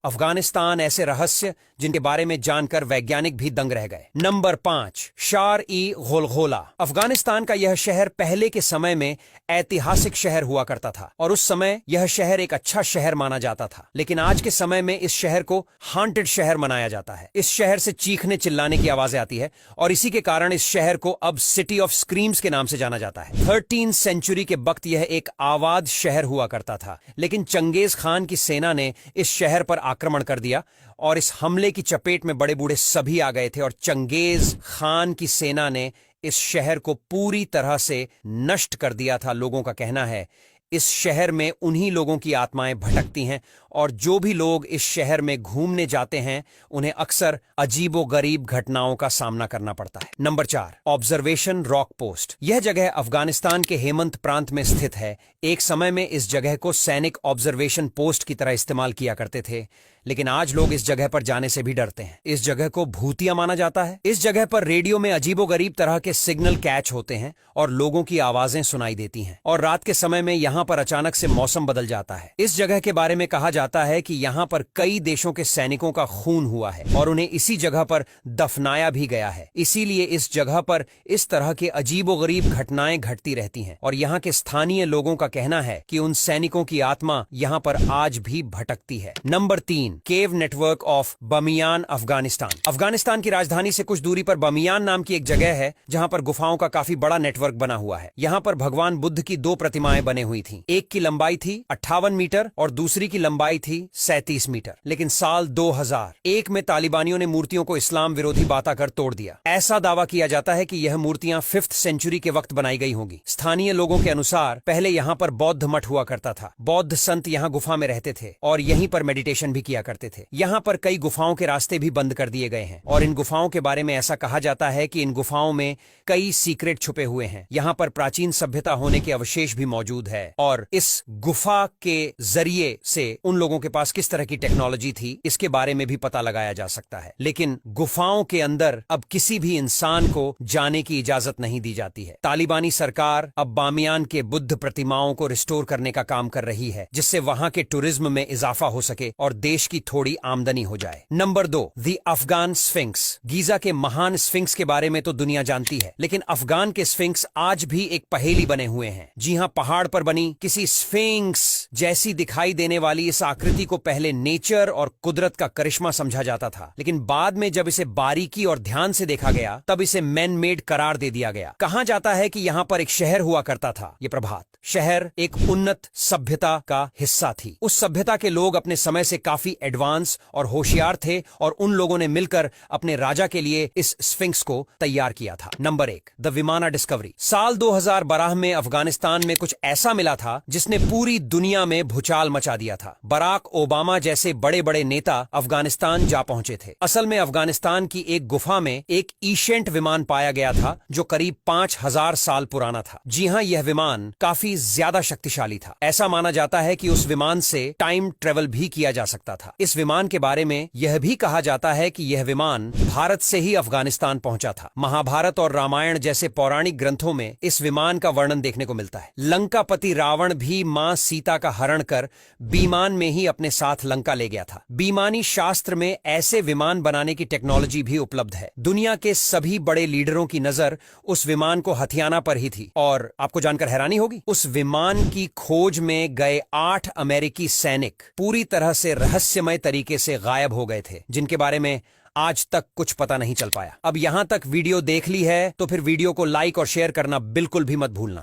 अफगानिस्तान ऐसे रहस्य जिनके बारे में जानकर वैज्ञानिक भी दंग रह गए। नंबर 5, शार-ई-गोलगोला। अफगानिस्तान का यह शहर पहले के समय में ऐतिहासिक शहर हुआ करता था और उस समय यह शहर एक अच्छा शहर माना जाता था, लेकिन आज के समय में इस शहर को हांटेड शहर मनाया जाता है। इस शहर से चीखने चिल्लाने की आवाजें आती है और इसी के कारण इस शहर को अब सिटी ऑफ स्क्रीम्स के नाम से जाना जाता है। 13वीं सेंचुरी के वक्त यह एक आबाद शहर हुआ करता था, लेकिन चंगेज खान की सेना ने इस शहर पर आक्रमण कर दिया और इस हमले की चपेट में बड़े बूढ़े सभी आ गए थे और चंगेज खान की सेना ने इस शहर को पूरी तरह से नष्ट कर दिया था। लोगों का कहना है इस शहर में उन्हीं लोगों की आत्माएं भटकती हैं और जो भी लोग इस शहर में घूमने जाते हैं उन्हें अक्सर अजीबोगरीब घटनाओं का सामना करना पड़ता है। Number 4, observation rock post. यह जगह अफगानिस्तान के हेमंत प्रांत में स्थित है। एक समय में इस जगह को सैनिक ऑब्जर्वेशन पोस्ट की तरह इस्तेमाल किया करते थे, लेकिन आज लोग इस जगह पर जाने से भी डरते हैं। इस जगह को भूतिया माना जाता है। इस जगह पर रेडियो में अजीबोगरीब तरह के सिग्नल कैच होते हैं और लोगों की आवाजें सुनाई देती हैं और रात के समय में यहाँ पर अचानक से मौसम बदल जाता है। इस जगह के बारे में कहा जाता है कि यहाँ पर कई देशों के सैनिकों का खून हुआ है और उन्हें इसी जगह पर दफनाया भी गया है। इसीलिए इस जगह पर इस तरह के अजीबोगरीब घटनाएं घटती रहती हैं और यहाँ के स्थानीय लोगों का कहना है कि उन सैनिकों की आत्मा यहाँ पर आज भी भटकती है। Number 3, cave network of Bamiyan, Afghanistan. Afghanistan की राजधानी से कुछ दूरी पर बमियान नाम की एक जगह है जहां पर गुफाओं का काफी बड़ा नेटवर्क बना हुआ है। यहां पर भगवान बुद्ध की 2 प्रतिमाएं बने हुई थीं। एक की लंबाई थी 58 मीटर और दूसरी की लंबाई थी 37 मीटर। लेकिन साल 2001 में तालिबानियों ने मूर्तियों को इस्लाम विरोधी बताकर तोड़ दिया। ऐसा दावा किया जाता है कि यह मूर्तियां 5th सेंचुरी के वक्त बनाई गई होंगी। स्थानीय लोगों के अनुसार पहले यहाँ पर बौद्ध मठ हुआ करता था। बौद्ध संत यहाँ गुफा में रहते थे और यहीं पर मेडिटेशन भी किया करते थे। यहाँ पर कई गुफाओं के रास्ते भी बंद कर दिए गए हैं और इन गुफाओं के बारे में ऐसा कहा जाता है कि इन गुफाओं में कई सीक्रेट छुपे हुए हैं। यहाँ पर प्राचीन सभ्यता होने के अवशेष भी मौजूद है और इस गुफा के जरिए से उन लोगों के पास किस तरह की टेक्नोलॉजी थी इसके बारे में भी पता लगाया जा सकता है। लेकिन गुफाओं के अंदर अब किसी भी इंसान को जाने की इजाजत नहीं दी जाती है। तालिबानी सरकार अब बामियान के बुद्ध प्रतिमाओं को रिस्टोर करने का काम कर रही है जिससे वहां के टूरिज्म में इजाफा हो सके और देश की थोड़ी आमदनी हो जाए। Number 2, the Afghan sphinx. Giza के महान स्फिंक्स के बारे में तो दुनिया जानती है, लेकिन अफगान के स्फिंक्स आज भी एक पहेली बने हुए हैं। जी हां, पहाड़ पर बनी किसी स्फिंक्स जैसी दिखाई देने वाली इस आकृति को पहले नेचर और कुदरत का करिश्मा समझा जाता था, लेकिन बाद में जब इसे बारीकी और ध्यान से देखा गया तब इसे मैन मेड करार दे दिया गया। कहा जाता है कि यहाँ पर एक शहर हुआ करता था। ये प्रभात शहर एक उन्नत सभ्यता का हिस्सा थी। उस सभ्यता के लोग अपने समय से काफी एडवांस और होशियार थे और उन लोगों ने मिलकर अपने राजा के लिए इस स्फिंक्स को तैयार किया था। Number 1, the Vimana discovery. साल 2012 में अफगानिस्तान में कुछ ऐसा मिला था जिसने पूरी दुनिया में भूचाल मचा दिया था। बराक ओबामा जैसे बड़े बड़े नेता अफगानिस्तान जा पहुंचे थे। असल में अफगानिस्तान की एक गुफा में एक एशिएंट विमान पाया गया था जो करीब 5000 साल पुराना था। जी हां, यह विमान काफी ज्यादा शक्तिशाली था। ऐसा माना जाता है कि उस विमान से टाइम ट्रेवल भी किया जा सकता था। इस विमान के बारे में यह भी कहा जाता है कि यह विमान भारत से ही अफगानिस्तान पहुंचा था। महाभारत और रामायण जैसे पौराणिक ग्रंथों में इस विमान का वर्णन देखने को मिलता है। लंकापति रावण भी मां सीता का हरण कर विमान में ही अपने साथ लंका ले गया था। विमानी शास्त्र में ऐसे विमान बनाने की टेक्नोलॉजी भी उपलब्ध है। दुनिया के सभी बड़े लीडरों की नजर उस विमान को हथियाना पर ही थी और आपको जानकर हैरानी होगी, उस विमान की खोज में गए 8 अमेरिकी सैनिक पूरी तरह से रहस्यमय तरीके से गायब हो गए थे, जिनके बारे में आज तक कुछ पता नहीं चल पाया। अब यहां तक वीडियो देख ली है तो फिर वीडियो को लाइक और शेयर करना बिल्कुल भी मत भूलना।